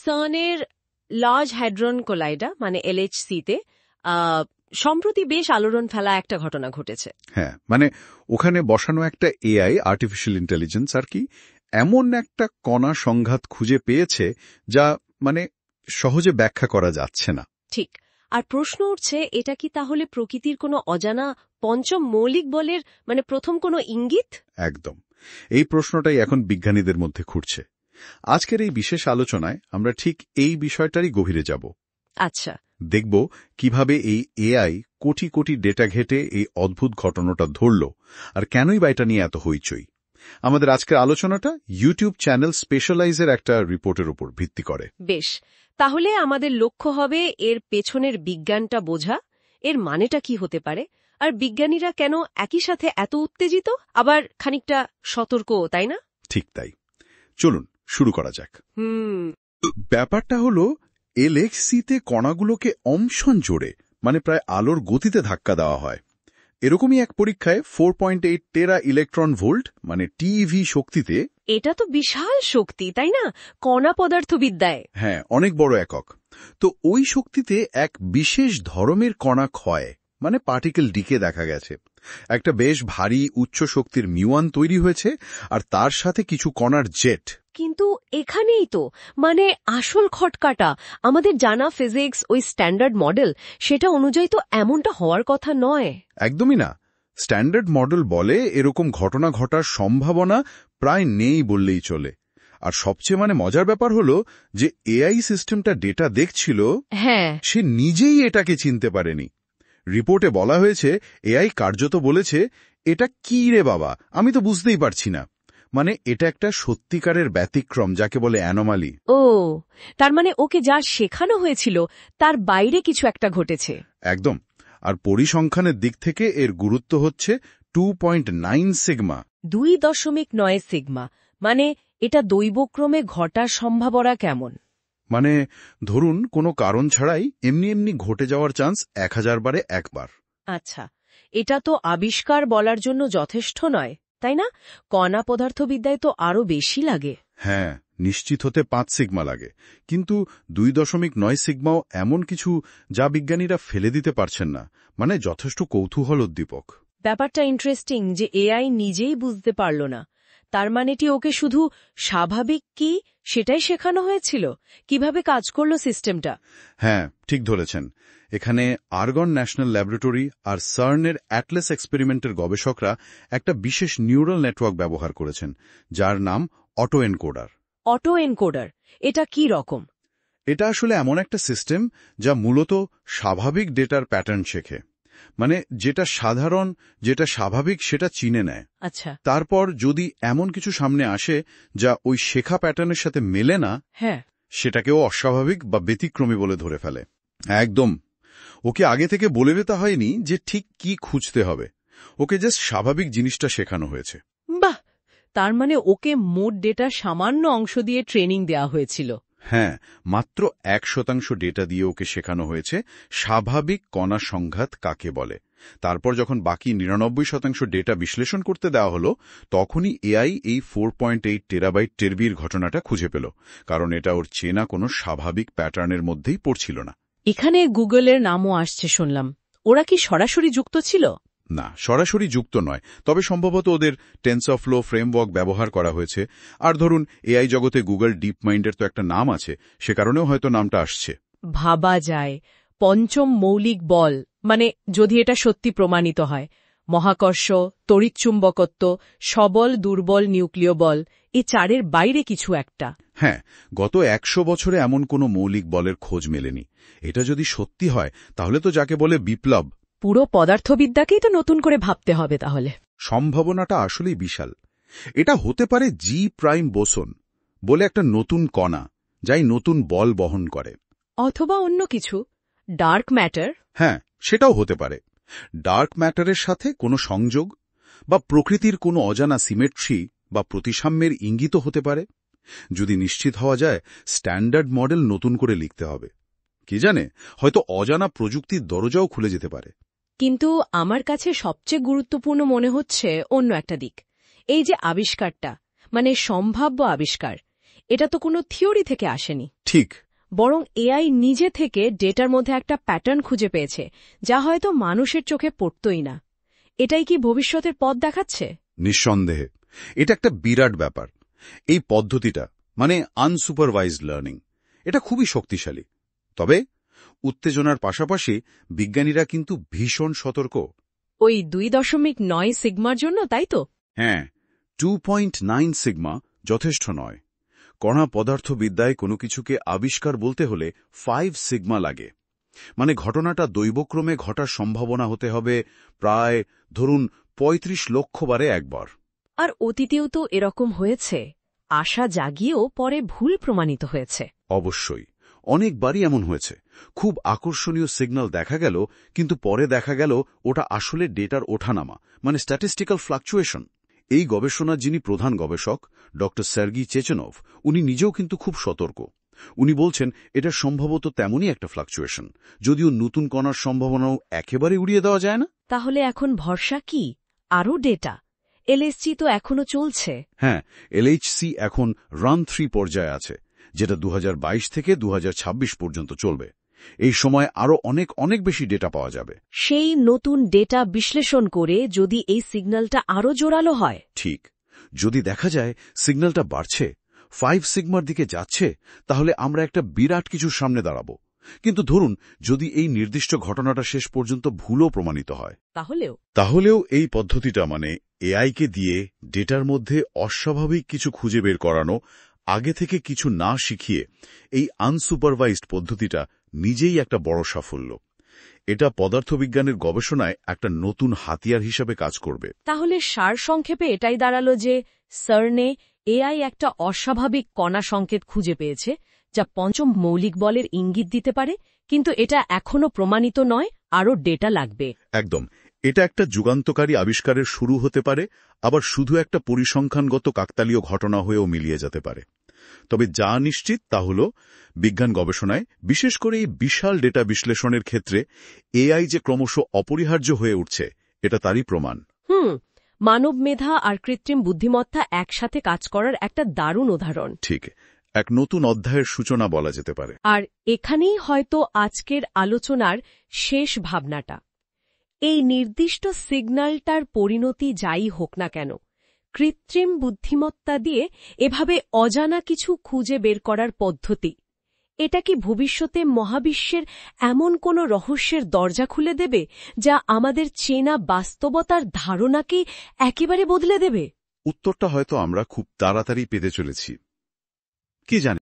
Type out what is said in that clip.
সার্নের large hadron collider মানে এলএইচসি-তে সম্প্রতি বেশ আলোড়ন ফেলা একটা ঘটনা ঘটেছে। হ্যাঁ, মানে ওখানে বসানো একটা এআই, আর্টিফিশিয়াল ইন্টেলিজেন্স আর কি, এমন একটা কণা সংঘাত খুঁজে পেয়েছে যা মানে সহজে ব্যাখ্যা করা যাচ্ছে না। ঠিক। আর প্রশ্ন উঠছে, এটা কি তাহলে প্রকৃতির কোনো অজানা পঞ্চম মৌলিক বলের মানে প্রথম কোনো ইঙ্গিত? একদম। এই প্রশ্নটাই এখন বিজ্ঞানীদের মধ্যে ঘুরছে। আজকের এই বিশেষ আলোচনায় আমরা ঠিক এই বিষয়টারই গভীরে যাব। আচ্ছা। দেখব কিভাবে এই এআই কোটি কোটি ডেটা ঘেটে এই অদ্ভুত ঘটনাটা ধরল, আর কেনই বা এটা নিয়ে এত হইচই। আমাদের আজকের আলোচনাটা ইউটিউব চ্যানেল স্পেশালাইজের একটা রিপোর্টের উপর ভিত্তি করে। বেশ, তাহলে আমাদের লক্ষ্য হবে এর পেছনের বিজ্ঞানটা বোঝা, এর মানেটা কি হতে পারে, আর বিজ্ঞানীরা কেন একই সাথে এত উত্তেজিত, আবার খানিকটা সতর্ক, তাই না? ঠিক তাই। চলুন শুরু করা যাক। ব্যাপারটা হলো, এলএইচসি-তে কণাগুলোকে অমসন জোরে, মানে প্রায় আলোর গতিতে ধাক্কা দেওয়া হয়। এরকমই এক পরীক্ষায় 4.8 টেরা ইলেকট্রন ভোল্ট মানে টিইভি শক্তিতে। এটা তো বিশাল শক্তি, তাই না, কণা পদার্থবিদ্যায়? হ্যাঁ, অনেক বড় একক। তো ওই শক্তিতে এক বিশেষ ধরনের কণা ক্ষয় মানে পার্টিকেল ডিকে দেখা গেছে। একটা বেশ ভারী উচ্চ শক্তির মিউয়ান তৈরি হয়েছে, আর তার সাথে কিছু কণার জেট। কিন্তু এখানেই তো মানে আসল খটকাটা। আমাদের জানা ফিজিক্স, ওই স্ট্যান্ডার্ড মডেল, সেটা অনুযায়ী তো এমনটা হওয়ার কথা নয়। একদমই না। স্ট্যান্ডার্ড মডেল বলে এরকম ঘটনা ঘটার সম্ভাবনা প্রায় নেই বললেই চলে। আর সবচেয়ে মজার ব্যাপার হলো যে এআই সিস্টেমটা ডেটা দেখছিল, হ্যাঁ, সে নিজেই এটাকে চিনতে পারেনি। রিপোর্টে বলা হয়েছে, এআই কার্যত বলেছে, এটা কি রে বাবা, আমি তো বুঝতেই পারছি না। মানে এটা একটা সত্যিকারের ব্যতিক্রম, যাকে বলে অ্যানোমালি। ও, তার মানে ওকে যা শেখানো হয়েছিল তার বাইরে কিছু একটা ঘটেছে। একদম। আর পরিসংখ্যানের দিক থেকে এর গুরুত্ব হচ্ছে 2.9 সিগমা। 2.9 সিগমা, মানে এটা দৈবক্রমে ঘটার সম্ভাবনা কেমন? মানে ধরুন কোনো কারণ ছাড়াই এমনি এমনি ঘটে যাওয়ার চান্স 1000 বারে একবার। আচ্ছা, এটা তো আবিষ্কার বলার জন্য যথেষ্ট নয়, তাই না? কণা পদার্থবিদ্যায় তো আরো বেশি লাগে। হ্যাঁ, নিশ্চিত হতে 5 সিগমা লাগে, কিন্তু 2.9 সিগমাও এমন কিছু যা বিজ্ঞানীরা ফেলে দিতে পারছেন না। মানে যথেষ্ট কৌতূহল উদ্দীপক। ব্যাপারটা ইন্টারেস্টিং যে এআই নিজেই বুঝতে পারল না। তার মানেটি ওকে শুধু স্বাভাবিক কি সেটাই শেখানো হয়েছিল? কিভাবে কাজ করল সিস্টেমটা? হ্যাঁ, ঠিক ধরেছেন। এখানে আর্গন ন্যাশনাল ল্যাবরেটরি আর সার্নের অ্যাটলাস এক্সপেরিমেন্টের গবেষকরা একটা বিশেষ নিউরাল নেটওয়ার্ক ব্যবহার করেছেন, যার নাম অটো এনকোডার। অটো এনকোডার, এটা কি রকম? এটা আসলে এমন একটা সিস্টেম যা মূলত স্বাভাবিক ডেটার প্যাটার্ন শেখে। মানে যেটা সাধারণ, যেটা স্বাভাবিক, সেটা চিনে নেয়। আচ্ছা। তারপর যদি এমন কিছু সামনে আসে যা ওই শেখা প্যাটার্নের সাথে মেলে না, হ্যাঁ, সেটাকেও অস্বাভাবিক বা ব্যতিক্রমী বলে ধরে ফেলে। একদম। ওকে আগে থেকে বলে দিতে হয়নি যে ঠিক কি খুঁজতে হবে, ওকে জাস্ট স্বাভাবিক জিনিসটা শেখানো হয়েছে। বাহ, তার মানে ওকে মোট ডেটার সামান্য অংশ দিয়ে ট্রেনিং দেওয়া হয়েছিল। হ্যাঁ, মাত্র 1% ডেটা দিয়ে ওকে শেখানো হয়েছে স্বাভাবিক কণা সংঘাত কাকে বলে। তারপর যখন বাকি 99% ডেটা বিশ্লেষণ করতে দেওয়া হলো, তখনই এআই এই 4.8 টেরাবাইট টেরবির ঘটনাটা খুঁজে পেল, কারণ এটা ওর চেনা কোনো স্বাভাবিক প্যাটার্নের মধ্যেই পড়ছিল না। এখানে গুগলের নামও আসছে শুনলাম। ওরা কি সরাসরি যুক্ত ছিল? না, সরাসরি যুক্ত নয়, তবে সম্ভবত ওদের টেনসরফ্লো ফ্রেমওয়ার্ক ব্যবহার করা হয়েছে। আর ধরুন, এআই জগতে গুগল ডিপ মাইন্ডের তো একটা নাম আছে, সে কারণেও হয়তো নামটা আসছে। ভাবা যায়, পঞ্চম মৌলিক বল, মানে যদি এটা সত্যি প্রমাণিত হয়, মহাকর্ষ, তড়িৎচুম্বকত্ব, সবল দুর্বল নিউক্লিয় বল, এই চারের বাইরে কিছু একটা। হ্যাঁ, গত 100 বছরে এমন কোনো মৌলিক বলের খোঁজ মেলেনি। এটা যদি সত্যি হয়, তাহলে তো যাকে বলে বিপ্লব। পুরো পদার্থবিদ্যাকেই তো নতুন করে ভাবতে হবে তাহলে। সম্ভাবনাটা আসলেই বিশাল। এটা হতে পারে জি প্রাইম বোসন বলে একটা নতুন কণা, যাই নতুন বল বহন করে। অথবা অন্য কিছু, ডার্ক ম্যাটার। হ্যাঁ, সেটাও হতে পারে। ডার্ক ম্যাটারের সাথে কোনো সংযোগ, বা প্রকৃতির কোনো অজানা সিমেট্রি বা প্রতিসাম্যের ইঙ্গিতও হতে পারে। যদি নিশ্চিত হওয়া যায়, স্ট্যান্ডার্ড মডেল নতুন করে লিখতে হবে। কি জানে, হয়তো অজানা প্রযুক্তির দরজাও খুলে যেতে পারে। কিন্তু আমার কাছে সবচেয়ে গুরুত্বপূর্ণ মনে হচ্ছে অন্য একটা দিক। এই যে আবিষ্কারটা, মানে সম্ভাব্য আবিষ্কার, এটা তো কোনো থিওরি থেকে আসেনি, ঠিক। বরং এআই নিজে থেকে ডেটার মধ্যে একটা প্যাটার্ন খুঁজে পেয়েছে, যা হয়তো মানুষের চোখে পড়তই না। এটাই কি ভবিষ্যতের পথ দেখাচ্ছে? নিঃসন্দেহে এটা একটা বিরাট ব্যাপার। এই পদ্ধতিটা মানে আনসুপারভাইজড লার্নিং, এটা খুবই শক্তিশালী। তবে উত্তেজনার পাশাপাশি বিজ্ঞানীরা কিন্তু ভীষণ সতর্ক। ওই 2.9 সিগমার জন্য, তাই তো? হ্যাঁ, 2.9 সিগমা যথেষ্ট নয়। কণা পদার্থবিদ্যায় কোনো কিছুকে আবিষ্কার বলতে হলে 5 সিগমা লাগে। মানে ঘটনাটা দৈবক্রমে ঘটার সম্ভাবনা হতে হবে প্রায় ধরুন 35 লক্ষ বারে একবার। আর অতীতেও তো এরকম হয়েছে, আশা জাগিয়েও পরে ভুল প্রমাণিত হয়েছে। অবশ্যই, অনেকবারই এমন হয়েছে। খুব আকর্ষণীয় সিগন্যাল দেখা গেল, কিন্তু পরে দেখা গেল ওটা আসলে ডেটার ওঠানামা, মানে স্ট্যাটিস্টিক্যাল ফ্লাকচুয়েশন। এই গবেষণার যিনি প্রধান গবেষক ড সার্গি চেচেনভ, উনি নিজেও কিন্তু খুব সতর্ক। উনি বলছেন এটা সম্ভবত তেমনই একটা ফ্লাকচুয়েশন, যদিও নতুন কণার সম্ভাবনাও একেবারে উড়িয়ে দেওয়া যায় না। তাহলে এখন ভরসা কি? আরও ডেটা? এলএসজি তো এখনো চলছে। হ্যাঁ, এলএইচসি এখন রান 3 পর্যায়ে আছে, যেটা 2022 থেকে 2026 পর্যন্ত চলবে। এই সময় আরও অনেক বেশি ডেটা পাওয়া যাবে। সেই নতুন ডেটা বিশ্লেষণ করে যদি এই সিগন্যালটা আরও জোরালো হয়। ঠিক, যদি দেখা যায় সিগন্যালটা বাড়ছে, 5 সিগমার দিকে যাচ্ছে, তাহলে আমরা একটা বিরাট কিছুর সামনে দাঁড়াবো। কিন্তু ধরুন যদি এই নির্দিষ্ট ঘটনাটা শেষ পর্যন্ত ভুলও প্রমাণিত হয়, তাহলেও এই পদ্ধতিটা মানে এআইকে দিয়ে ডেটার মধ্যে অস্বাভাবিক কিছু খুঁজে বের করানো, আগে থেকে কিছু না শিখিয়ে, এই আনসুপারভাইজড পদ্ধতিটা নিজেই একটা বড় সাফল্য। এটা পদার্থবিজ্ঞানের গবেষণায় একটা নতুন হাতিয়ার হিসাবে কাজ করবে। তাহলে সারসংক্ষেপে এটাই দাঁড়ালো যে সার্নে এআই একটা অস্বাভাবিক কণা সংকেত খুঁজে পেয়েছে, যা পঞ্চম মৌলিক বলের ইঙ্গিত দিতে পারে, কিন্তু এটা এখনো প্রমাণিত নয়, আরও ডেটা লাগবে। একদম, এটা একটা যুগান্তকারী আবিষ্কারের শুরু হতে পারে, আবার শুধু একটা পরিসংখ্যানগত কাকতালীয় ঘটনা হয়েও মিলিয়ে যেতে পারে। তবে যা নিশ্চিত তা হল বিজ্ঞান গবেষণায়, বিশেষ করে এই বিশাল ডেটা বিশ্লেষণের ক্ষেত্রে এআই যে ক্রমশ অপরিহার্য হয়ে উঠছে, এটা তারই প্রমাণ। মানব মেধা আর কৃত্রিম বুদ্ধিমত্তা একসাথে কাজ করার একটা দারুণ উদাহরণ। ঠিক, এক নতুন অধ্যায়ের সূচনা বলা যেতে পারে। আর এখানেই হয়তো আজকের আলোচনার শেষ ভাবনাটা। এই নির্দিষ্ট সিগন্যালটার পরিণতি যাই হোক না কেন, কৃত্রিম বুদ্ধিমত্তা দিয়ে এভাবে অজানা কিছু খুঁজে বের করার পদ্ধতি, এটা কি ভবিষ্যতে মহাবিশ্বের এমন কোনো রহস্যের দরজা খুলে দেবে, যা আমাদের চেনা বাস্তবতার ধারণাকে একেবারে বদলে দেবে? উত্তরটা হয়তো আমরা খুব তাড়াতাড়ি পেতে চলেছি, কি জানি।